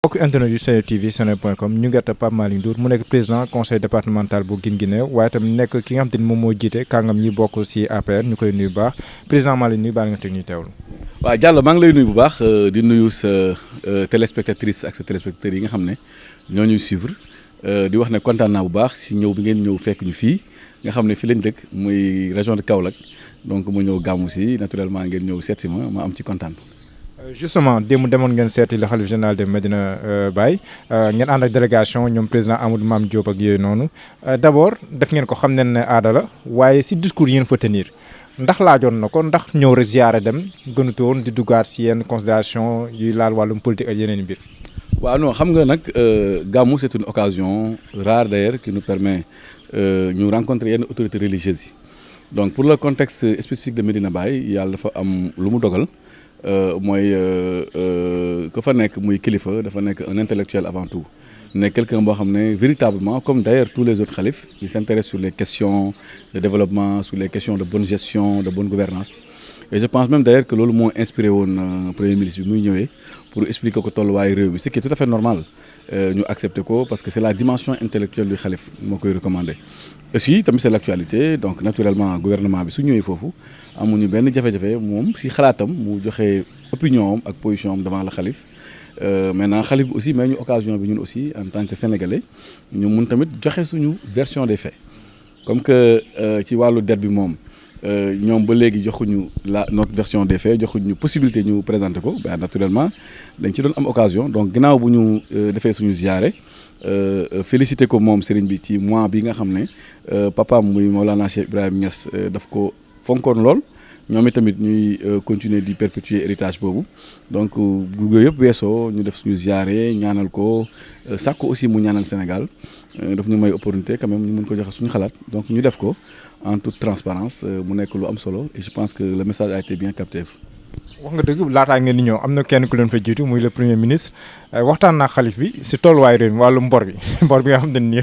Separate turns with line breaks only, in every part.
mbokk internet yu Seneweb TV seneweb.com ñu ngi Pape Malick Ndour mu nekk président conseil départemental bu Guinguinéo waaye tam nekk ki nga xam te ni moom moo jiite kàngam ñi bokk ci APR ñu koy nuyu bu baax président Malick nuyu baal nga teg ñuy teewlu.
waaw Diallo maa ngi lay nuyu bu baax di nuyu sa téléspectatrice ak sa téléspectateurs yi nga xam ne ñoo ñuy suivre di wax ne kontaan naa bu baax si ñëw bi ngeen ñëw fekk ñu fii nga xam ne fii lañ dëkk muy région de Kaolack donc mu ñëw gàmmu si naturellement ngeen ñëw seet si ma am ci kontaan.
Justement démb demoon ngeen seeti le khalife général de Medina Baye ngeen ànd ak délégation ñoom président Amadou Mame Diop ak yooyu noonu d'abord def ngeen ko xam ne aada la waaye si discours yi ngeen fa tenir ndax laajoon na ko ndax ñëw rek ziyaare dem gënutu woon di duggaat si yenn considération yuy laal wàllum politique ak yeneen mbir.
waaw non xam nga nag gàmmu c'est une occasion rare d'ailleurs qui nous permet ñu rencontrer yenn autorités religieuses yi donc pour le contexte spécifique de Medina Baye yàlla dafa am lu mu dogal. mooy ka fa nekk muy kilifa dafa nekk un intellectuel avant tout nekk quelqu'un boo xam ne véritablement comme d'ailleurs tous les autres khalifes il s'intéresse sur les questions de développement sur les questions de bonne gestion de bonne gouvernance et je pense même d'ailleurs que loolu moo inspiré woon premier ministre bi muy ñëwee pour expliquer ko tolluwaayu réew mi ce qui est tout à fait normal ñu accepter ko parce que c'est la dimension intellectuelle du khalif moo koy recommander aussi tamit c'est l'actualité donc naturellement gouvernement bi su ñëwee foofu amuñu benn jafe-jafe moom si xalaatam mu joxe opinion am ak position am devant le xalif maintenant xalif bi aussi may ñu occasion bi ñun aussi en tant que sénégalais ñu mun tamit joxe suñu version des faits comme que ci wàllu dette bi moom ñoom ba léegi joxuñu notre version des faits joxuñu possibilité ñu présenter ko ba naturellement dañ ci doon am occasion donc ginnaaw bu ñu defee suñu ziyaare félicité ko moom sëriñ bi ci mois bi nga xam ne papaam muy Mawlana Cheikh Ibrahim Niass daf ko fonkoon lool ñoom itamit ñuy continuer di perpétuer héritage boobu donc bu yooyu yëpp weesoo ñu def suñu ziyaare ñaanal ko sàkku aussi mu ñaanal Sénégal daf ñu may opportunité quand même ñu mun ko joxe suñu xalaat donc ñu def ko en toute transparence mu nekk lu am solo et je pense que le message a été bien capté.
wax nga dëgg laataa ngeen di ñëw am na kenn ku leen fa jiitu muy le premier ministre waxtaan naa xalif bi si tolluwaay réew mi wàllum mbor bi nga xam te ni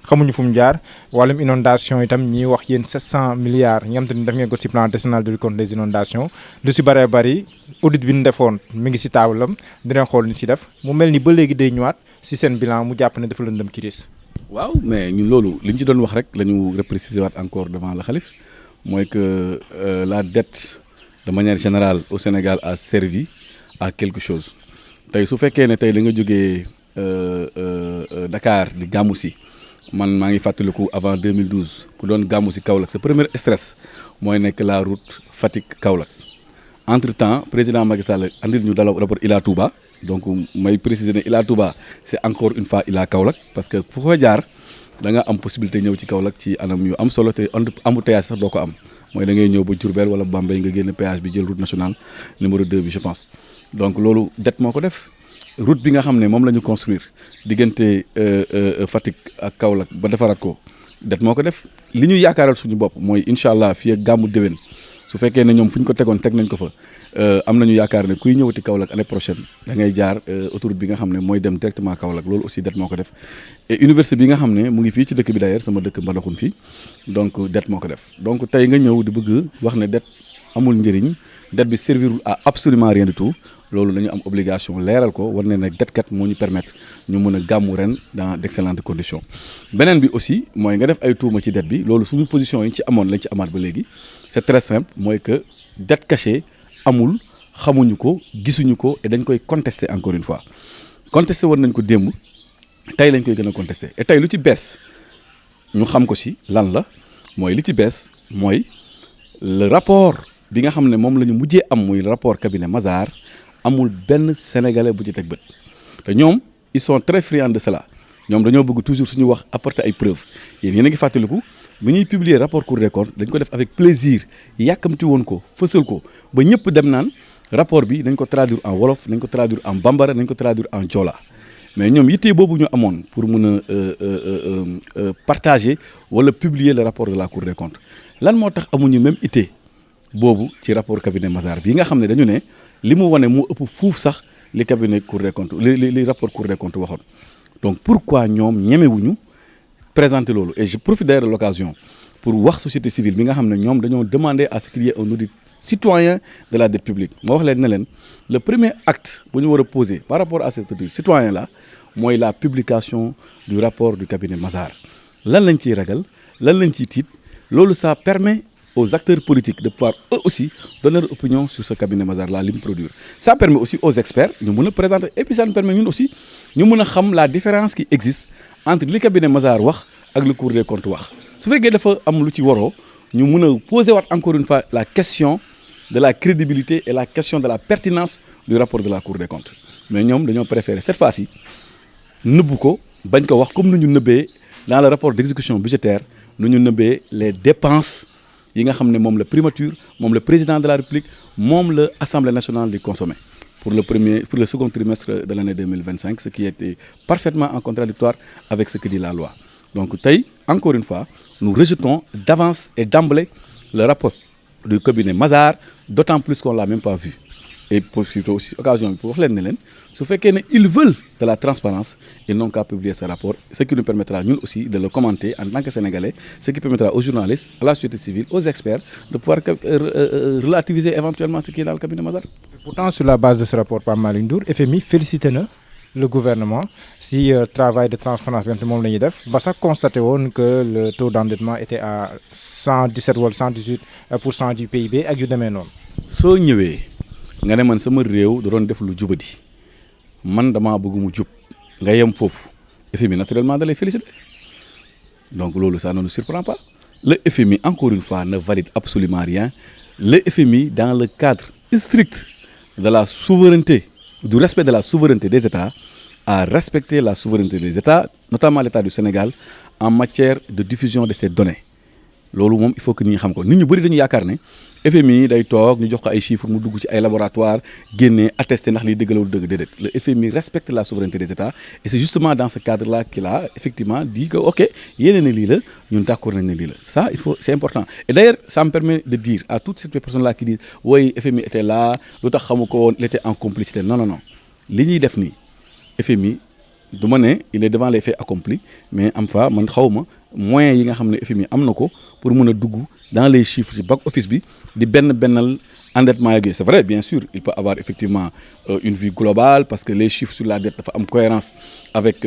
xamuñu fu mu jaar wàllum inondation itam ñi wax yéen 700 milliards ñi nga xam te ni def ngeen ko si plan décennal de lutte contre les inondations lu si bëree bëri audit bi ñu defoon mi ngi si taabalam dinañ xool ni si def mu mel ni ba léegi day ñëwaat si seen bilan mu jàpp ne dafa lëndëm kiris.
waaw mais ñun loolu li ñu ci doon wax rek la ñu repréciser waat encore devant le xalif mooy que la dette de manière générale au Sénégal a servi à quelque chose tey su fekkee ne tey da nga jógee Dakar di gàmmu si man maa ngi fàttaliku avant 2012 ku doon gàmmu si Kaolack sa premier stress mooy nekk la route Fatick Kaolack entre temps président Macky Sall andil ñu dala rapport Ila Touba donc may préciser ne Ila Touba c'est encore une fois Ila Kaolack parce que fu fa jaar da nga am possibilité ñëw ci Kaolack ci anam yu am solo te embouteillage sax doo ko am mooy da ngay ñëw ba Diourbel wala Bambey nga génn péage bi jël route nationale numéro 2 bi je pense donc loolu det moo ko def route bi nga xam ne moom la ñu construire diggante Fatick ak Kaolack ba defaraat ko det moo ko def li ñu yaakaaral suñu bopp mooy incha allah fii ak gàmmu déwén su fekkee ne ñoom fu ñu ko tegoon teg nañ ko fa am nañu yaakaar ne kuy ñëwati Kaolack année prochaine da ngay jaar autoroute bi nga xam ne mooy dem directement Kaolack loolu aussi det moo ko def et université bi nga xam ne mu ngi fii ci dëkk bi d'ailleurs sama dëkk Mbadakhoune fii donc det moo ko def donc tey nga ñëw di bëgg wax ne det amul njëriñ det bi servirul à absolument rien du tout loolu dañu am obligation leeral ko war ne nag det kat moo ñu permettre ñu mën a gàmmu ren dans d'excellentes conditions beneen bi aussi mooy nga def ay tuuma ci det bi loolu suñu position yi ci amoon lañ ci amaat ba léegi c'est très simple mooy que dette cachée amul xamuñu ko gisuñu ko et dañ koy contester encore une fois contester woon nañ ko démb tey lañ koy gën a contester et tey lu ci bees ñu xam ko ci lan la mooy li ci bees mooy le rapport bi nga xam ne moom la ñu mujjee am muy rapport cabinet Mazars amul benn sénégalais bu ci teg bët te ñoom ils sont très friands de cela ñoom dañoo bëgg toujours suñu wax apporter ay preuves yéen a ngi fàttaliku bu ñuy publier rapport Cour des comptes dañ ko def avec plaisir yàkkamti woon ko fësal ko ba ñëpp dem naan rapport bi nañ ko traduire en wolof nañ ko traduire en bambara nañ ko traduire en joola mais ñoom yitte boobu ñu amoon pour mun a partager wala publier le rapport de la Cour des comptes lan moo tax amuñu même yitte boobu ci rapport cabinet Mazars bi nga xam ne dañu ne li mu wane moo ëpp fuuf sax li cabinet Cour des comptes li rapport Cour des comptes waxoon donc pourquoi ñoom ñemewuñu présenter loolu et je profite d'ailleurs de l'occasion pour wax société civile bi nga xam ne ñoom dañoo demander à ce qu'il y ait un audit citoyen de la dette publique ma wax leen ne leen le premier acte bu ñu war a poser par rapport à cet citoyen là mooy la publication du rapport du cabinet Mazars lan lañ ciy ragal lan lañ ciy tiit loolu ça permet aux acteurs politiques de pouvoir eux aussi donner leur opinion sur ce cabinet Mazars là li mu produire ça permet aussi aux experts ñu mën a présenter et puis ça nous permet ñun aussi ñu mën a xam la différence qui existe entre li cabinet Mazars wax ak le Cour des comptes wax su fekkee dafa am lu ci waroo ñu mën a poser waat encore une fois la question de la crédibilité et la question de la pertinence du rapport de la Cour des comptes mais ñoom dañoo préférer cette fois-ci nëbbu ko bañ ko wax comme nu ñu nëbbee dans le rapport d'exécution budgétaire nu ñu nëbbee les dépenses yi nga xam ne moom la primature moom le président de la République moom la Assemblée nationale di consommer pour le second trimestre de l'année 2025 ce qui était parfaitement en contradictoire avec ce que dit la loi donc tey encore une fois nous rejetons d'avance et d'emblée le rapport du cabinet Mazars d'autant plus qu'on l'a même pas vu et profiter aussi occasion bi pour wax leen ne leen su fekkee ne ils veulent de la transparence ils n'ont qu'à publier ce rapport ce qui nous permettra ñun aussi de le commenter en tant que Sénégalais ce qui permettra aux journalistes à la société civile aux experts de pouvoir relativiser éventuellement ce qui est dans le cabinet Mazars.
Pourtant sur la base de ce rapport Pape Malick Ndour FMI félicité na le gouvernement si travail de transparence bi moom la ñuy def ba sax constaté woon que le taux d'endettement était à 117 wala 118% du PIB ak yu demee noonu.
soo ñëwee nga ne man sama réew da doon def lu jubadi man damaa bëgg mu jub nga yem foofu FMI naturellement da lay féliciter donc loolu ça ne nous surprend pas le FMI encore une fois ne valide absolument rien le FMI dans le cadre strict de la souveraineté du respect de la souveraineté des États à respecter la souveraineté des États notamment l'État du Sénégal en matière de diffusion de ces données loolu moom il faut que nit ñi xam ko nit ñu bëri dañu yaakaar ne FMI day toog ñu jox ko ay chiffres mu dugg ci ay laboratoire génne attesté ndax liy dëggalawul dëgg déedéet le FMI respecte la souveraineté des États et c'est justement dans ce cadre là qu'il a effectivement dit que ok yéene ne lii la ñun d'accord nañ ne lii la ça il faut c'est important et d'ailleurs ça me permet de dire à toutes ces personnes là qui disent oui FMI était là lu tax xamu ko woon il était en complicité non li ñuy def nii FMI du ma ne il est devant les faits accomplis mais am fa man xaw ma moyens yi nga xam ne FMI am na ko pour mën a dugg dans les chiffres ci back office bi di bennal endettement yeeg c'est vrai bien sûr il peut avoir effectivement une vue globale parce que les chiffres sur la dette dafa am cohérence avec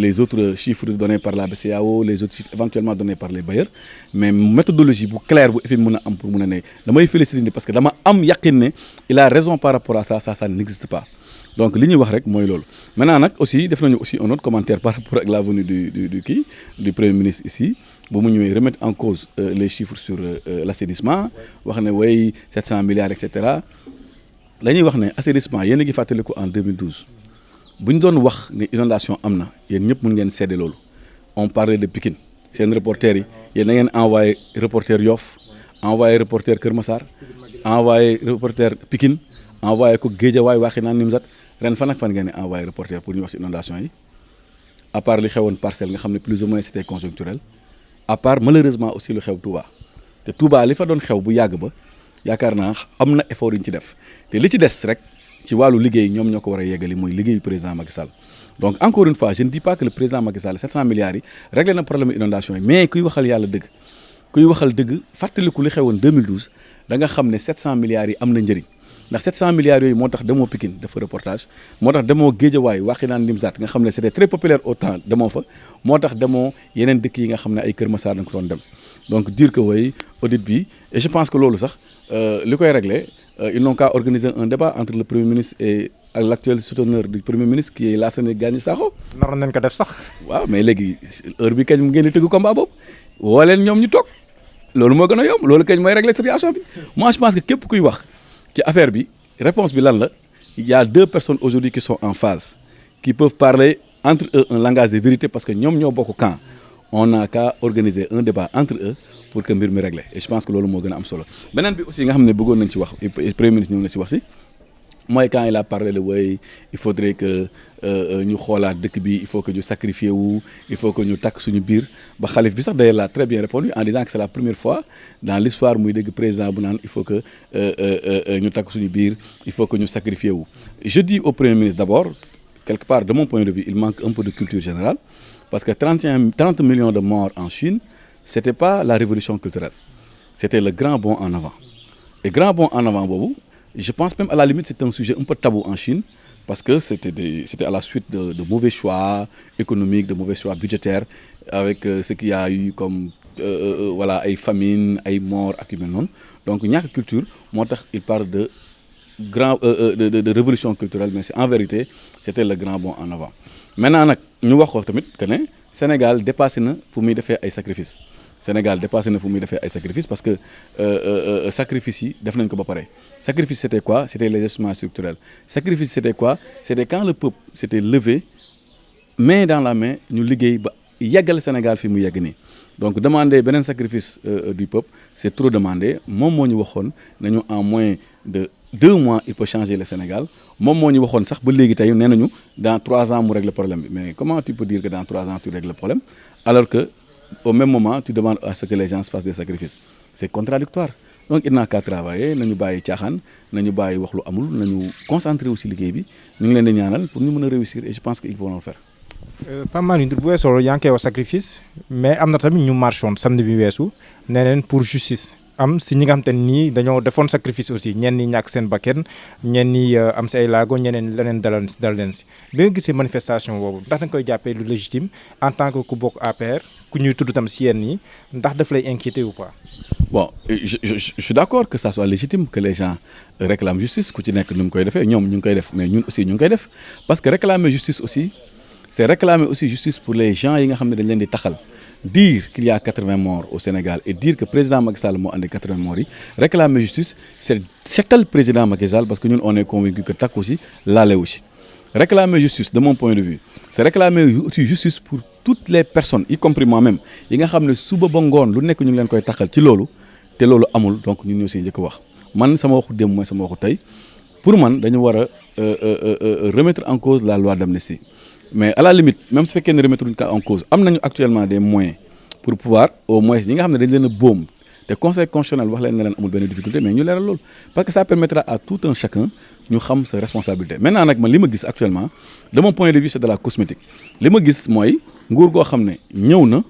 les autres chiffres donnés par la BCEAO les autres chiffres éventuellement donnés par les bailleurs mais méthodologie bu claire bu FMI mën a am pour mën a ne damay féliciter ni parce que dama am yaqin ne il a raison par rapport à ça n'existe pas donc li ñuy wax rek mooy loolu maintenant nag aussi def nañu aussi un autre commentaire par rapport ak la venue du premier ministre ici bu mu ñëwee remettre en cause les chiffres sur l'assainissement wax ne way 700 milliards et cetera la ñuy wax ne assainissement yéen a ngi fàttaliku en 2012 bu ñu doon wax ne inondation am na yéen ñëpp mën ngeen seede loolu on parlait de Pikine seen reporters yi yéen na ngeen envoyé reporter Yoff envoyé reporter Kër Massar envoyé reporter Pikine envoyé ko Guédiawaye Wakhinane Nimzatt ren fan ak fan ngeen di envoyé reporter pour ñu wax ci inondation yi à part li xewoon Parcelles nga xam ne plus ou moins c'était conjoncturel à part malheureusement aussi lu xew Touba te Touba li fa doon xew bu yàgg ba yaakaar naa am na effort yu ñu ci def te li ci des rek ci wàllu liggéey ñoom ñoo ko war a yeggali mooy liggéeyu président Macky Sall donc encore une fois je ne dis pas que le président Macky Sall 700 milliards yi réglé na problème inondation yi mais kuy waxal yàlla dëgg kuy waxal dëgg fàttaliku li xewoon 2012 da nga xam ne 700 milliards yi am na njëriñ ndax 700 milliards yooyu moo tax demoo Pikine dafa reportage moo tax demoo Guédiawaye Wakhinane Nimzatt nga xam ne c'était très populaire au temps demoo fa moo tax demoo yeneen dëkk yi nga xam ne ay Kër Massar da nga ko doon dem donc dire que way audit bi et je pense que loolu sax li koy régler ils n'ont qu'à organiser un débat entre le premier ministre et l'actuel souteneur du premier ministre qui est Lassana Gagny Sakho.
naroon nañ ko def sax.
waaw mais léegi heure bi kañ mu ngeen di tëgg combat boobu woo leen ñoom ñu toog loolu moo gën a yomb loolu kañ mooy régler situation bi moi je pense que képp kuy wax ci affaire bi réponse bi lan la il y a deux personnes aujourd'hui qui sont en phase qui peuvent parler entre eux un langage de vérité parce que ñoom ñoo bokk camp on n'a qu'à organiser un débat entre eux pour que mbir mi régler et je pense que loolu moo gën a am solo beneen bi aussi nga xam ne bëggoon nañ ci wax premier ministre ñëw na ci wax ci mooy quand il a parlé de way il faudrait que ñu xoolaat dëkk bi il faut que ñu sacrifier wu il faut que ñu takk suñu biir ba xalif bi sax d'ailleurs l'a très bien répondu en disant que c'est la première fois dans l'histoire muy dégg président bu naan il faut que ñu takk suñu biir il faut que ñu sacrifier wu je dis au premier ministre d'abord quelque part de mon point de vue il manque un peu de culture générale parce que 30 millions de morts en Chine c'était pas la révolution culturelle c'était le grand bond en avant Et grand bond en avant boobu je pense même à la limite c'est un sujet un peu tabou en Chine parce que c'était à la suite de mauvais choix économiques, de mauvais choix budgétaires avec ce qu'il y a eu comme voilà ay famine ay mort ak yu mel noonu donc ñàkk culture moo tax il parle de de révolution culturelle mais en vérité c'était le grand bond en avant. Maintenant nag ñu wax ko tamit que ne Sénégal dépassé na fu muy defee ay sacrifices Sénégal dépassé na fu muy defee ay sacrifices parce que sacrifices yi def nañ ko ba pare. Sacrifice c'était quoi? C'était les ajustements structurels. Sacrifice c'était quoi? C'était quand le peuple s'était levé main dans la main ñu liggéey ba yeggal Sénégal fi mu yegg nii. Donc demander beneen sacrifice du peuple c'est trop demandé moom moo ñu waxoon nañu en moins de 2 mois il peut changer le Sénégal moom moo ñu waxoon sax ba léegi tey nee nañu dans 3 ans mu règle le problème bi mais comment tu peux dire que dans 3 ans tu règles le problème alors que au même moment tu demandes à ce que les gens fassent des sacrifices c'est contradictoire donc il n'a qu'à travailler nañu bàyyi caaxaan nañu bàyyi wax lu amul nañu concentrer aussi liggéey bi ñu ngi leen di ñaanal pour ñu mën a réussir et je pense que ils vont le faire.
Pape Malick Ndour bu weesoo yaa ngi koy wax sacrifice mais am na tamit ñu marchoon samedi bi weesu nee neen pour justice am si ñi nga xam te nii dañoo defoon sacrifice aussi ñenn ñi ñàkk seen bakken ñenn ñi am si ay laago ñeneen leneen dal leen si bi nga gisee manifestation boobu ndax da nga koy jàppee lu légitime en tant que ku bokk APR ku ñuy tudd tam si yenn yi ndax daf lay inquiéter ou pas.
Bon je suis d'accord que ça soit légitime que les gens réclament justice ku ci nekk nu mu koy defee ñoom ñu ngi koy def mais ñun aussi ñu ngi koy def parce que réclamer justice aussi c'est réclamer aussi justice pour les gens yi nga xam ne dañ leen di taxal dire qu'il y a 80 morts au Sénégal et dire que président Macky Sall moo andi 80 morts yi réclamer justice c'est setal président Macky Sall parce que ñun on est convaincu que takku si laale aussi réclamer justice de mon point de vue c'est réclamer aussi justice pour toutes les personnes y compris moi-même yi nga xam ne suba ba ngoon lu nekk ñu ngi leen koy taxal ci loolu te loolu amul donc ñun ñoo siy njëkk wax man sama waxu démb mooy sama waxu tey pour man dañu war a remettre en cause la loi d'amnistie mais à la limite même su fekkee ne remettre uñ ko en cause am nañu actuellement des moyens pour pouvoir au moins ñi nga xam ne dañ leen a boom te conseil constitutionnel wax leen ne leen amul benn difficulté mais ñu leeral loolu parce que ça permettra à tout un chacun ñu xam sa responsabilité maintenant nag man li ma gis actuellement de mon point de vue c'est de la cosmétique li ma gis mooy nguur goo xam ne ñëw na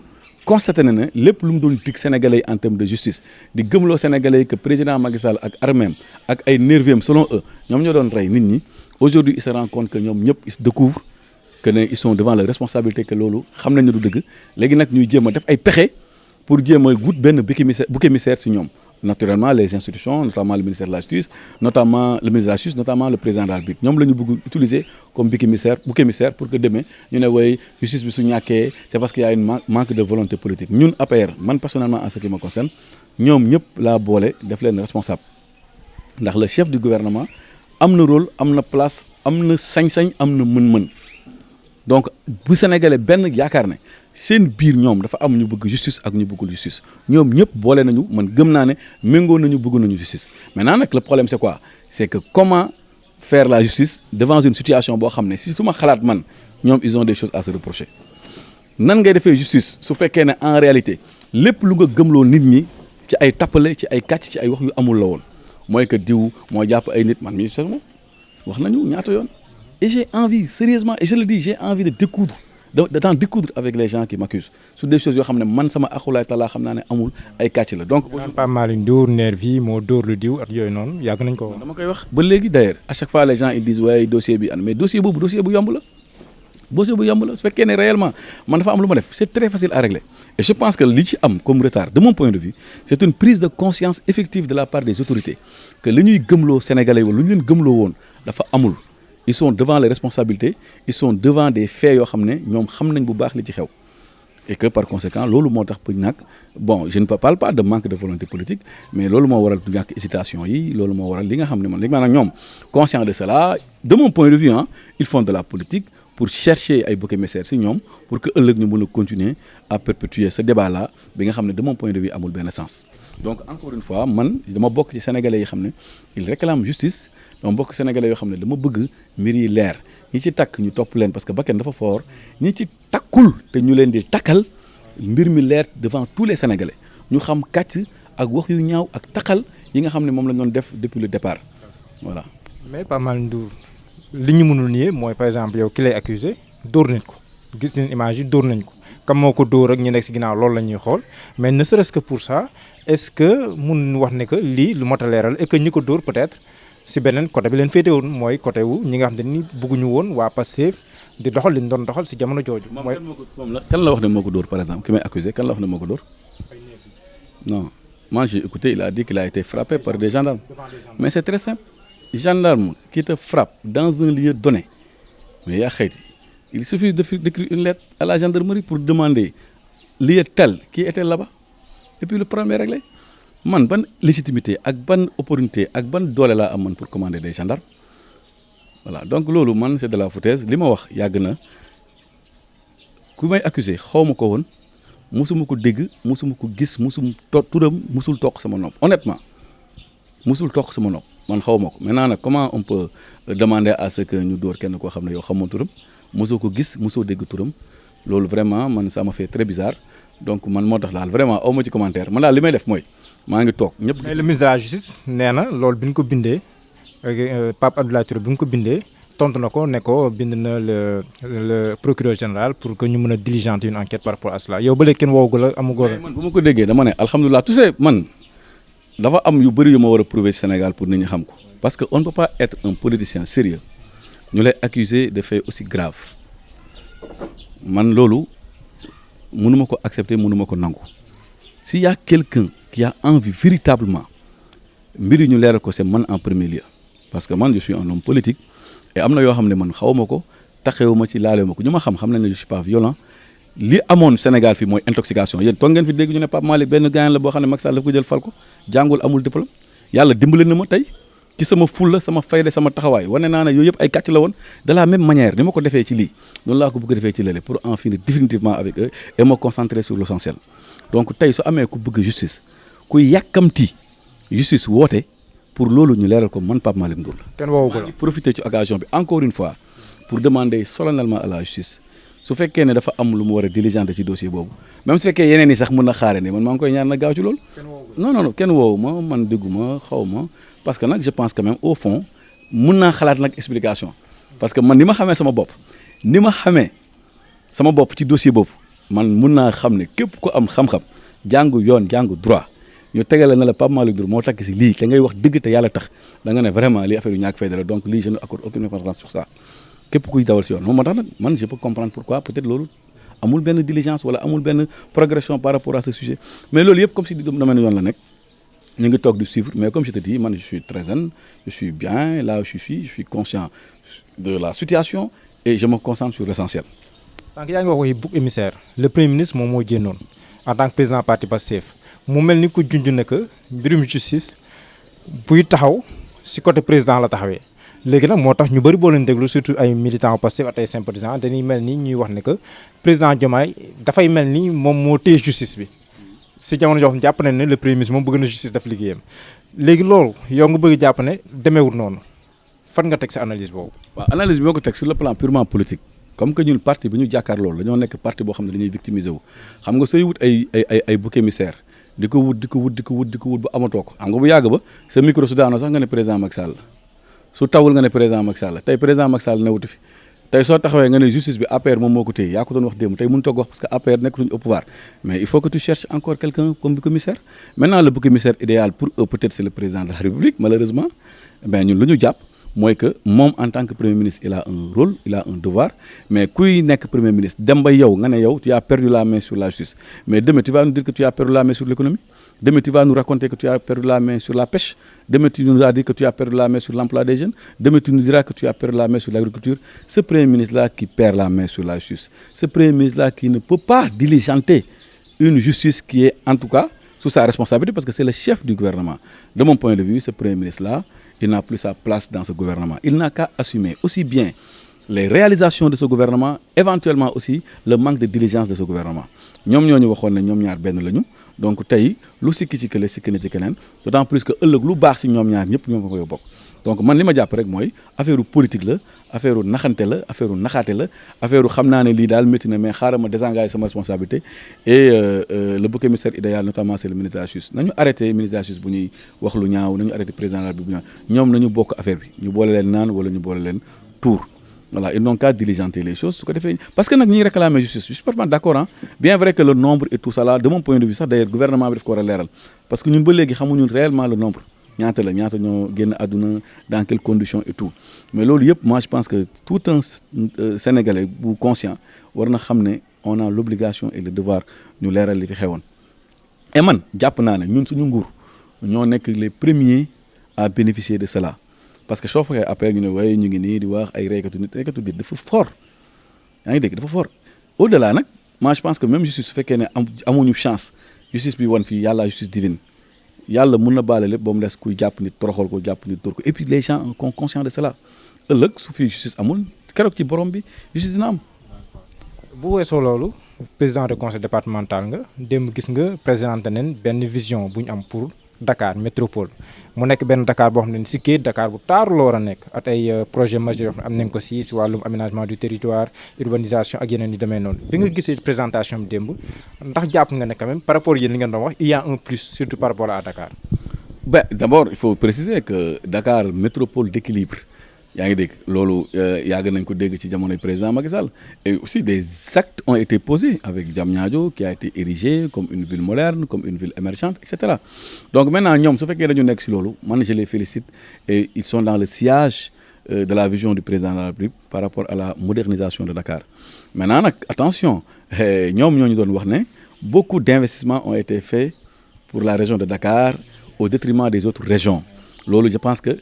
constaté na ne lépp lu mu doon dig sénégalais yi en termes de justice di gëmloo sénégalais yi que président Macky Sall ak arméem ak ay nerviers selon eux ñoom ñoo doon rey nit ñi aujourd'hui il se rend compte que ñoom ñëpp ils se découvrent que ne ils sont devant la responsabilité que loolu xam nañ ne du dëgg léegi nag ñuy jéem a def ay pexe pour jéem a wut benn bouc émissaire si ñoom naturellement les institutions notamment le ministère de la justice notamment le ministre de la justice notamment le président de la République ñoom la ñu bëgg utiliser comme bouc émissaire pour que demain ñu ne way justice bi su ñàkkee c'est parce qu'il y a une manque de volonté politique ñun APR man personnellement en ce qui me concerne ñoom ñëpp laa boole def leen responsable ndax le chef du gouvernement am na rôle am na place am na sañ-sañ am na mën-mën donc bu sénégalais benn yaakaar ne seen biir ñoom dafa am ñu bëgg justice ak ñu bëggul justice ñoom ñëpp boole nañu man gëm naa ne méngoo nañu bëgg nañu justice maintenant nag le problème c'est quoi c'est que comment faire la justice devant une situation boo xam ne si su ma xalaat man ñoom ils ont des choses à se reprocher nan ngay defee justice su fekkee ne en réalité lépp lu nga gëmloo nit ñi ci ay tappale ci ay kàcc ci ay wax yu amul la woon mooy que diw moo jàpp ay nit man mii wax nañu ñaata yoon et j'ai envie sérieusement et je le dis j'ai envie de découdre d'en découdre avec les gens qui m'accusent sur des choses yoo xam ne man sama akulaay talaa xam naa ne amul ay kàcc la donc.
Pape Malick Ndour nervi moo dóor lu diw ak yooyu noonu yàgg nañ ko.
dama koy wax ba léegi d'ailleurs à chaque fois les gens ils disent waaye dossier bi mais dossier boobu dossier bu yomb la. dossier bu yomb la su fekkee ne réellement man dafa am lu ma def c'est très facile à régler et je pense que li ci am comme retard de mon point de vue c'est une prise de conscience effective de la part des autorités que li ñuy gëmloo Sénégalais wala lu ñu leen gëmloo woon dafa amul. Ils sont devant les responsabilités ils sont devant des faits yoo xam ne ñoom xam nañ bu baax li ci xew et que par conséquent loolu moo tax nag bon je ne parle pas de manque de volonté politique mais loolu moo waral du ñàkk hésitation yi loolu moo waral li nga xam ne man léegi maanaam ñoom conscient de cela de mon point de vue ils font de la politique pour chercher ay boucs émissaires si ñoom pour que ëllëg ñu mën a continuer à perpétuer ce débat là bi nga xam ne de mon point de vue amul benn sens donc encore une fois man dama bokk ci sénégalais yi xam ne ils réclament justice dama bokk sénégalais yoo xam ne dama bëgg mbir yi leer ñi ci takk ñu topp leen parce que bakken dafa fort ñi ci takkul te ñu leen di takkal mbir mi leer devant tous les sénégalais ñu xam kàcc ak wax yu ñaaw ak takkal yi nga xam ne moom la ñu doon def depuis le départ voilà.
mais Pape Malick Ndour li ñu mënul nier mooy par exemple yow ki lay accusé dóor nañ ko gis nañ image yi dóor nañ ko kam moo ko dóor ak ñi nekk si ginnaaw loolu la ñuy xool mais ne serait-ce que pour ça est-ce que mun wax ne que lii lu mot a leeral et que ñi ko dóor peut-être si beneen côté bi leen féetewoon mooy côté wu ñi nga xam te ni bëgguñu woon waa Pastef di doxal li ñu doon doxal si jamono jooju. mooy
kan la wax ne moo ko dóor par exemple ki may accusé kan la wax ne moo ko dóor non moi j'ai écouté il a dit qu'il a été frappé par des gendarmes mais c'est très simple gendarme qui te frappe dans un lieu donné mais yaa xëyti il suffit d'écrire une lettre à la gendarmerie pour demander lieu tel qui était là-bas et puis le problème est réglé man ban légitimité ak ban opportunité ak ban doole laa am man pour commander des gendarmes voilà donc loolu man c'est de la foutaise li ma wax yàgg na ku may accusé xaw ma ko woon musuma ko dégg musuma ko gis turam musul toog sama nopp honnêtement musul toog sama nopp man xaw ma ko maintenant nag comment on peut demander à ce que ñu dóor kenn koo xam ne yow xamoo turam mosoo ko gis mosoo dégg turam loolu vraiment man ça m'a fait très bizarre donc man moo tax daal vraiment aw ma ci commentaire man daal li may def mooy maa ngi toog ñëpp.
mais le ministre de la justice nee na loolu bi ñu ko bindee Pape Abdoulaye Touré bi ñu ko bindee tontu na ko ne ko bind na le procureur général pour que ñu mën a diligenter une enquête par rapport à cela yow ba léegi kenn woowu la amugoo.
man bu ma ko déggee dama ne alhamdulilah tu sais man dafa am yu bëri yu ma war a prouver Sénégal pour nit ñi xam ko parce que on ne peut pas être un politicien sérieux ñu lay accuser de faits aussi graves man loolu mënuma ko accepter mënuma ko nangu s'il y a quelqu'un qui a envie véritablement mbir yi ñu leeral ko c'est man en premier lieu parce que man je suis un homme politique et am na yoo xam ne man xawma ko taxewuma ci laalewuma ko ñu ma xam nañ ne je suis pas violent li amoon Sénégal fii mooy intoxication yéen toog ngeen fi dégg ñu ne Pape Malick benn gaañ la boo xam ne Macky Sall daf ko jël fal ko jàngul amul diplôme yàlla dimbale na ma tey ci sama fulla sama fayda sama taxawaay wane naa ne yooyu yëpp ay kàcc la woon de la même manière ni ma ko defee ci lii noonu laa ko bëgg defee ci lële pour en finir définitivement avec eux et me concentrer sur l'essentiel donc tey su amee ku bëgg justice ku yàkkamti justice woote pour loolu ñu leeral ko man Pape Malick Ndour la.
kenn woowu ko la
profiter ci occasion bi encore une fois pour demander solennellement à la justice su fekkee ne dafa am lu mu war a diligenter ci dossier boobu même su fekkee yeneen yi sax mën na xaare ne man maa ngi koy ñaan na gaaw ci loolu. non kenn woowu ma man dégguma xaw ma parce que nag je pense quand même au fond mun naa xalaat nag explication parce que man ni ma xamee sama bopp ci dossier boobu man mun naa xam ne képp ko am xam-xam jàngu yoon jàngu droit ñu tegale na la Pape Malick Ndour moo takk si lii te ngay wax dëgg te yàlla tax da nga ne vraiment lii affaire yu ñàkk fayda la donc lii je ne accorde aucune importance sur ça képp kuy dawal si yoon moom moo tax nag man je peux comprendre pourquoi peut-être loolu amul benn diligence wala amul benn progression par rapport à ce sujet mais loolu yëpp comme si domaine yoon la nekk ñu ngi toog di suivre mais comme je te dis man je suis très zen je suis bien là où je suis conscient de la situation et je me concentre sur l'essentiel.
sànq yaa ngi wax waxi bouc émissaire le premier ministre moom moo génnoon en tant que président parti Pastef mu mel ni ko junj na que mbirum justice buy taxaw si côté président la taxawee léegi nag moo tax ñu bëri boo leen déglu surtout ay militants Pastef ak ay sympathisants dañuy mel ni ñuy wax ne que président Diomaye dafay mel ni moom moo téye justice bi si jamono joo xam jàpp nañ ne le premier ministre moom bëgg na justice daf liggéeyam léegi loolu yow nga bëgg jàpp ne demeewul noonu fan nga teg sa analyse boobu.
waaw analyse bi moo ko teg sur le plan purement politique comme que ñun parti bi ñu jàkkaar loolu dañoo nekk parti boo xam ne dañuy victimiser wu xam nga sooy wut ay bouc émissaire di ko wut ba amatoo ko xam nga bu yàgg ba sa micro su daanoo sax nga ne président Macky Sall su tawul nga ne président Macky Sall tey président Macky Sall newutu fi tey soo taxawee nga ne justice bi APR moom moo ko téye yaa ko doon wax démb tey mënu toog wax parce que APR nekkuñu au pouvoir mais il faut que tu cherches encore quelqu'un comme bouc émissaire maintenant le bouc émissaire idéal pour eux peut-être c'est le président de la République malheureusement ben ñun lu ñu jàpp mooy que moom en tant que premier ministre il a un rôle il a un devoir mais kuy nekk premier ministre dem ba yow nga ne yow tu as perdu la main sur la justice mais demain tu vas nous dire que tu as perdu la main sur l'économie demain tu vas nous raconter que tu as perdu la main sur la pêche demain tu nous vas dire que tu as perdu la main sur l'emploi des jeunes demain tu nous diras que tu as perdu la main sur l'agriculture ce premier ministre là qui perd la main sur la justice ce premier ministre là qui ne peut pas diligenter une justice qui est en tout cas sous sa responsabilité parce que c'est le chef du gouvernement de mon point de vue ce premier ministre là il n'a plus sa place dans ce gouvernement il n'a qu'à assumer aussi bien les réalisations de ce gouvernement éventuellement aussi le manque de diligence de ce gouvernement ñoom ñoo ñu waxoon ne ñoom ñaar benn lañu donc tey lu sikki ci kële sikki na ci keneen d'autant plus que ëllëg lu baax ci ñoom ñaar ñëpp ñoom ko koy bokk donc man li ma jàpp rek mooy affaire politique la affaire naxante la affaire naxaate la affaire xam naa ne lii daal métti na mais xaaral ma désengager sama responsabilité et le bouc émissaire idéal notamment c'est le ministre de la justice nañu arrêté ministre de la justice bu ñuy wax lu ñaaw nañu arrêté président de la République bu ñaaw ñoom nañu bokk affaire bi ñu boole leen naan wala ñu boole leen tuur voilà ils n'ont qu'à diligenter les choses su ko defee parce que nag ñiy réclamer justice je suis parfaitement d'accord hein bien vrai que le nombre et tout ça là de mon point de vue sax d'ailleurs gouvernement bi daf ko war a leeral parce que ñun ba léegi xamuñu réellement le nombre ñaata ñoo génn àdduna dans quelles conditions et tout mais loolu yëpp moi je pense que tout un Sénégalais bu conscient war na xam ne on a l'obligation et le devoir ñu leeral li fi xewoon et man jàpp naa ne ñun suñu nguur ñoo nekk les premiers à bénéficier de cela parce que soo fekkee après ñu ne waaye ñu ngi nii di wax ay reykatu nit dafa fort yaa ngi dégg dafa fort au delà nag moi je pense que même justice su fekkee ne amuñu chance justice bi wan fii yàlla justice divine yàlla mun na baale lépp ba mu des kuy jàpp nit toroxal ko jàpp nit dóor ko et puis les gens sont conscients de cela ëllëg su fi justice amul keroog ci borom bi justice dina am.
bu weesoo loolu président de conseil départemental nga démb gis nga présenté nañ benn vision bu ñu am pour Dakar métropole mu nekk benn Dakar boo xam ne si kii Dakar bu taaru la war a nekk ak ay projet majeur am nañ ko si wàllum aménagement du territoire urbanisation ak yeneen yu demee noonu bi nga gisee présentation bi démb ndax jàpp nga ne quand même par rapport yéen li ngeen doon wax il y a un plus surtout par rapport à Dakar.
Ben d'abord il faut préciser que Dakar métropole d'équilibre yaa ngi dégg loolu yàgg nañ ko dégg ci jamonoy président Macky Sall et aussi des actes ont été posés avec Diamniadio qui a été érigé comme une ville moderne comme une ville émergente et cetera donc maintenant ñoom su fekkee dañu nekk ci loolu man je les félicite et ils sont dans le sillage de la vision du président de la République par rapport à la modernisation de Dakar maintenant nag attention ñoom ñoo ñu doon wax ne beaucoup d'investissements ont été faits pour la région de Dakar au détriment des autres régions loolu je pense que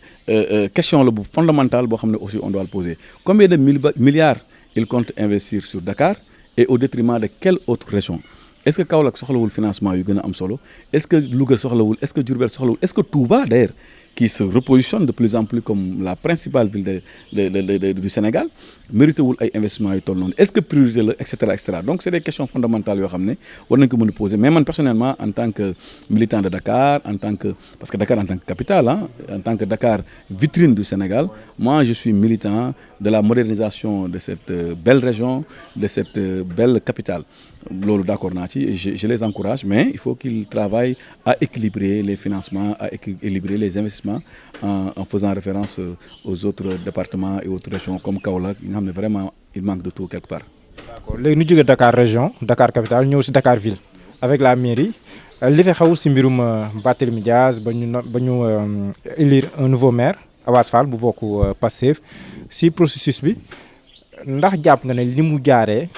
question la bu fondamentale boo xam ne aussi on doit le poser combien de milliards il compte investir sur Dakar et au détriment de quelle autre région est-ce que Kaolack soxlawul financement yu gën a am solo est-ce que Louga soxlawul est-ce que Diourbel soxlawul est-ce que Touba d'ailleurs qui se repositionne de plus en plus comme la principale ville du Sénégal mérité wul ay investissements yu toll noonu est-ce que priorité la et cetera donc c'est des questions fondamentales yoo xam ne war nañ ko mën a poser mais man personnellement en tant que militant de Dakar parce que Dakar en tant que capitale en tant que Dakar vitrine du Sénégal moi je suis militant de la modernisation de cette belle région de cette belle capitale loolu d'accord naa ci je les encourage mais il faut qu'ils travaillent à équilibrer les financements à équilibrer les investissements en faisant référence aux autres départements et autres régions comme Kaolack nga xam ne vraiment il manque de tout quelque part.
D'accord léegi ñu jógee Dakar région Dakar capitale ñëw ci Dakar ville avec la mairie li fi xaw ci mbirum Barthélémy Dias ba ñu élire un nouveau maire Abass Fall bu bokk Pastef ci processus bi ndax jàpp nga ne li mu jaaree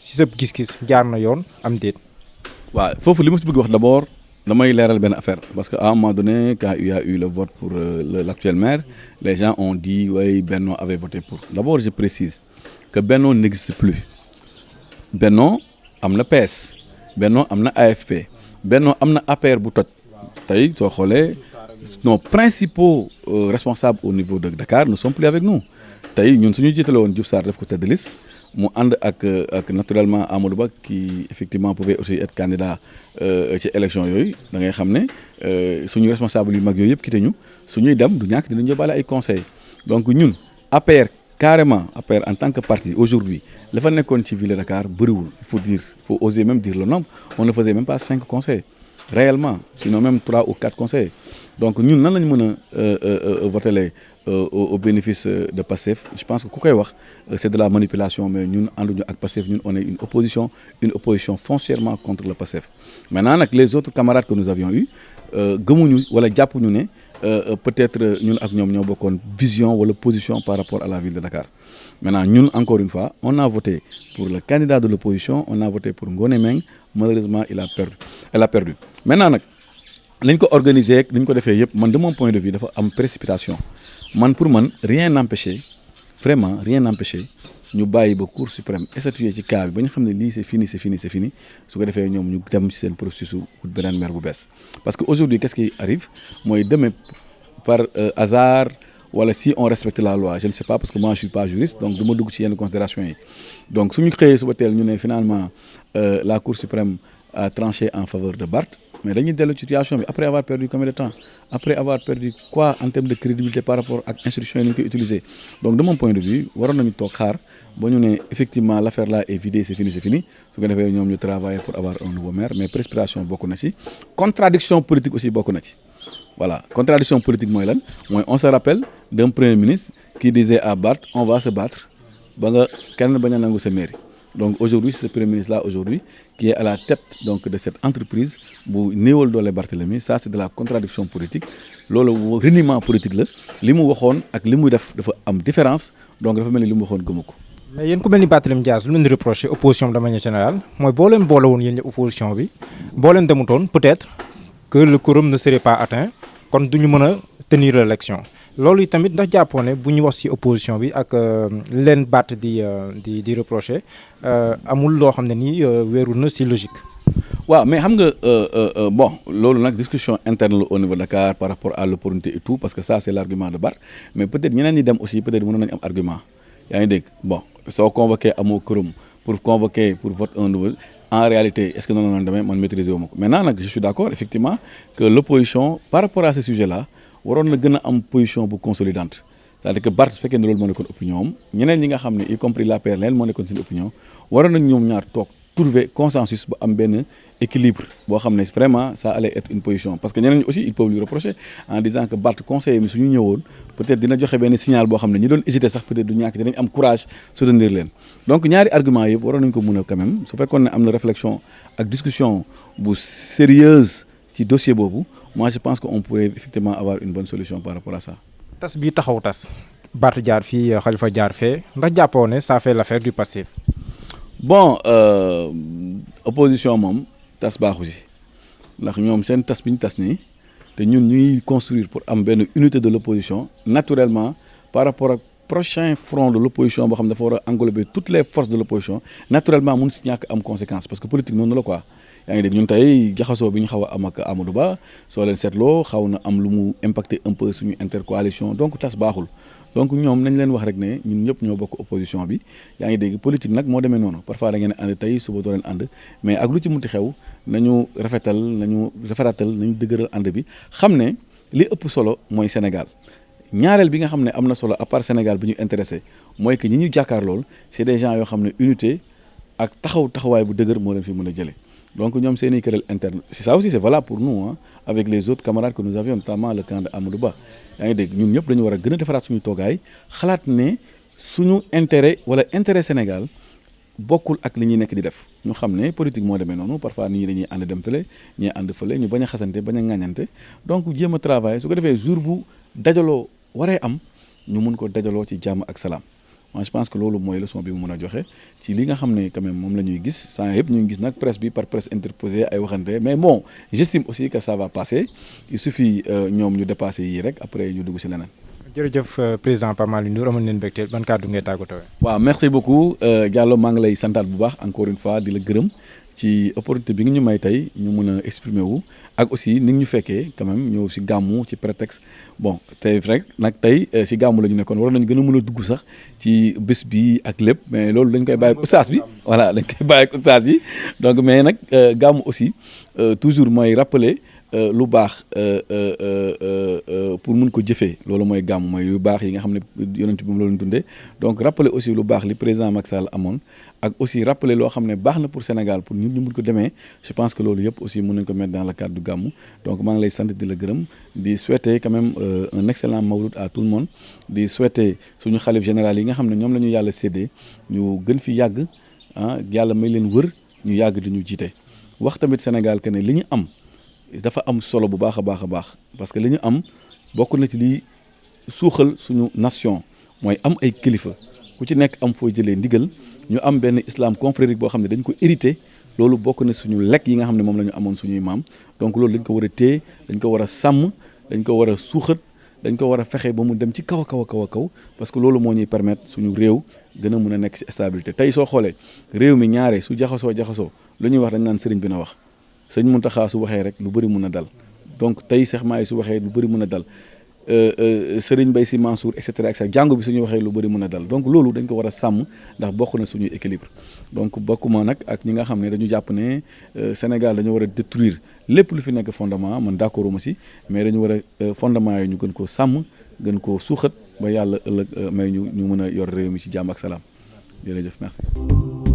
ci sa gis-gis jaar na yoon am déet.
waaw foofu li ma ci bëgg wax d'abord damay leeral benn affaire parce que à un moment donné quand il y a eu le vote pour l'actuel maire les gens ont dit oui Benno avait voté pour d'abord je précise que Benno n'existe plus Benno am na PS Benno am na AFP Benno am na APR bu toj tey soo xoolee nos principaux responsables au niveau de Dakar ne sont plus avec nous tey ñun suñu jiitale woon Diouf Sarr def ko tête de liste mu ànd ak naturellement Amadou Ba qui effectivement pouvait aussi être candidat ci élection yooyu da ngay xam ne suñu responsable yu mag yooyu yëpp quitté ñu suñuy dem du ñàkk dinañu yóbbaale ay conseils donc ñun APR carrément APR en tant que parti aujourd'hui la fa nekkoon ci ville de Dakar bëriwul il faut oser même dire le nombre on ne faisait même pas 5 conseils réellement sinon même 3 ou 4 conseils donc ñun nan lañu mën a voter au bénéfice de Pastef je pense que ku koy wax c'est de la manipulation mais ñun ànduñu ak Pastef ñun on est une opposition foncièrement contre le Pastef maintenant nag les autres camarades que nous avions eu gëmuñu wala jàppuñu ne peut-être ñun ak ñoom ñoo bokkoon vision wala position par rapport à la ville de Dakar maintenant ñun encore une fois on a voté pour le candidat de l'opposition on a voté pour Ngoné Meng malheureusement elle a perdu maintenant nag nañ ko organiser ni ñu ko defee yëpp man de mon point de vue dafa am précipitation pour man rien n'empêchait ñu bàyyi ba Cour suprême statuer ci cas bi ba ñu xam ne lii c'est fini su ko defee ñoom ñu dem ci seen processus wut beneen maire bu bees parce que aujourd'hui qu'est-ce qui arrive mooy demain par hasard wala si on respecte la loi je ne sais pas parce que moi je suis pas juriste donc du ma dugg ci yenn considération yi donc suñu xëyee suba teel ñu ne finalement la Cour suprême a tranché en faveur de Barth mais dañuy dellu situation bi après avoir perdu combien de temps après avoir perdu quoi en termes de crédibilité par rapport ak institutions yi ni ñu koy utiliser donc de mon point de vue waroon nañu toog xaar ba ñu ne effectivement l'affaire là est vidée c'est fini su ko defee ñoom ñu travailler pour avoir un nouveau maire mais précipitation bokk na ci contradiction politique aussi bokk na ci voilà contradiction politique mooy lan mooy on se rappelle d'un premier ministre qui disait à Barth on va se battre ba nga kenn bañ a nangu sa mairie. Donc aujourd'hui c'est ce premier ministre là aujourd'hui qui est à la tête donc de cette entreprise bu néewal doole Barthélemy. Ça c'est de la contradiction politique loolu reniement politique la li mu waxoon ak li muy def dafa am différence donc dafa mel ni li mu waxoon gëmu ko.
mais yéen ku mel ni Barthélémy Dias lu leen di reproché opposition de manière générale mooy boo leen boole woon yéen opposition bi boo leen demutoon peut-être que le quorum ne serait pas atteint kon du ñu mën a tenir l'élection loolu tamit ndax jàppoo ne bu ñu wax ci opposition bi ak leen baat di reproché amul loo xam ne nii wéeru na ci logique.
waaw mais xam nga bon loolu nag discussion interne la au niveau de Dakar par rapport à l'opportunité et tout parce que ça c'est l'argument de Barth mais peut-être ñeneen ñi dem aussi peut-être mënoon nañu am argument yaa ngi dégg bon soo convoqué amoo quorum pour convoquer pour vote un nouveau en réalité est-ce que noonu la demee man maîtriser wu ma ko maintenant nag je suis d'accord effectivement que l'opposition par rapport à ce sujet-là waroon na gën a am position bu consolidante c'est-à-dire que Barth su fekkee ne loolu moo nekkoon opinion am ñeneen ñi nga xam ne y compris l'APR leen moo nekkoon seen opinion waroon nañ ñoom ñaar toog trouver consensus ba am benn équilibre boo xam ne vraiment ça allait être une position parce que ñeneen ñi aussi ils peuvent lui reprocher en disant que Barth conseiller mi suñu ñëwoon peut-être dina joxe benn signal boo xam ne ñi doon hésiter sax peut-être du ñàkk dinañ am courage soutenir leen donc ñaari argument yëpp waroon nañ ko mën a quand même su fekkoon ne am na réflexion ak discussion bu sérieuse ci dossier boobu moi je pense que on pourrait effectivement avoir une bonne solution par rapport à ça.
tas bii taxaw tas Barth jaar fii Khalifa jaar fee ndax jàppoo ne ça fait l'affaire du passif.
bon opposition moom tas baaxu si ndax ñoom seen tas bi ñu tas nii te ñun ñuy construire pour am benn unité de l'opposition naturellement par rapport ak prochain front de l'opposition boo xam ne dafa war a englober toutes les forces de l'opposition naturellement mun si ñàkk am conséquence parce que politique noonu la quoi yaa ngi dégg ñun tey jaxasoo bi ñu xaw a am ak Amadou Ba soo leen seetloo xaw na am lu mu impacter un peu suñu intercoalition donc tas baaxul donc ñoom nañ leen wax rek ne ñun ñëpp ñoo bokk opposition bi yaa ngi dégg politique nag moo demee noonu parfois da ngeen ànd tey suba doo leen ànd mais ak lu ci munti xew nañu rafetal nañu dëgëral ànd bi xam ne li ëpp solo mooy Sénégal ñaareel bi nga xam ne am na solo à part Sénégal bi ñu intéressé mooy que ñi ñu jàkkaar lool c'est des gens yoo xam ne unité ak taxawaay bu dëgër moo leen fi mën a jëlee donc ñoom seen i querelle interne c'est ça aussi c'est valable pour nous hein, avec les autres camarades que nous avions notamment le camp de Amadou Ba yaa ngi dégg ñun ñëpp dañu war a gën a defaraat suñu toogaay xalaat ne suñu intérêt wala intérêt Sénégal bokkul ak li ñuy nekk di def ñu xam ne politique moo demee noonu parfois nit ñi dañuy ànd dem fële ñuy ànd fële ñu bañ a xasante bañ a ŋàññante donc jéem a travailler su ko defee jour bu dajaloo waree am ñu mun ko dajaloo ci jàmm ak salaam moi je pense que loolu mooy leçon bi mu mën a joxe ci li nga xam ne quand même moom la ñuy gis saa yëpp ñu ngi gis nag presse bi par presse interposée ay waxante mais bon j'estime aussi que ça va passer il suffit ñoom ñu dépasser yii rek après ñu dugg ci leneen.
jërëjëf président Pape Malick Ndour amoon nañu mbégte ban kàddu ngay tàggatoo.
waaw merci beaucoup Diallo maa ngi lay santaat bu baax encore une fois di la gërëm ci opportunité bi nga ñu may tey ñu mën a exprimer wu ak aussi ni ñu fekkee quand même ñëw ci gàmmu ci prétexte bon tey rek nag tey ci gàmmu la ñu nekkoon waroon nañu gën a mën a dugg sax ci bés bi ak lépp mais loolu dañ koy bàyyi ak ustaas bi voilà dañ koy bàyyi ak ustaas yi donc mais nag gàmmu aussi toujours mooy rappeler lu baax pour mun ko jëfee loolu mooy gàmm mooy lu baax yi nga xam ne yonent bi moom loolu ñu dundee donc rappeler aussi lu baax li président Macky Sall amoon ak aussi rappeler loo xam ne baax na pour Sénégal pour ñun ñu mun ko demee je pense que loolu yëpp aussi mun nañ ko mettre dans le cadre du gàmm donc maa ngi lay sant di la gërëm di souhaiter quand même un excellent mawlud à tout le monde di souhaiter suñu xalif général yi nga xam ne ñoom la ñu yàlla séddee ñu gën fi yàgg ah yàlla may leen wër ñu yàgg di ñu jiite wax tamit Sénégal que ne li ñu am dafa am solo bu baax a baax a baax parce que li ñu am bokk na ci li suuxal suñu nation mooy am ay kilifa ku ci nekk am foo jëlee ndigal ñu am benn islam confrérique boo xam ne dañ ko hérité loolu bokk na suñu lekk yi nga xam ne moom la ñu amoon suñuy maam donc loolu dañ ko war a téye dañ ko war a sàmm dañ ko war a suuxat dañ ko war a fexe ba mu dem ci kaw a kaw a kaw a kaw parce que loolu moo ñuy permettre suñu réew gën a mën a nekk ci stabilité tey soo xoolee réew mi ñaare su jaxasoo lu ñuy wax dañ naan sëriñ bi na wax sëñ Mountakha su waxee rek lu bëri mun a dal donc tey Cheikh Mahi su waxee lu bëri mun a dal Serigne Mbaye Sy Mansour et cetera jàngu bi suñu waxee lu bëri mun a dal donc loolu dañ ko war a sàmm ndax bokk na suñuy équilibre donc bokkuma nag ak ñi nga xam ne dañu jàpp ne Sénégal dañu war a détruire lépp lu fi nekk fondement man d'accord uma si mais dañu war a fondement yi ñu gën koo sàmm gën koo suuxat ba yàlla ëllëg may ñu mën a yor réew mi ci jàmm ak salaam jërëjëf merci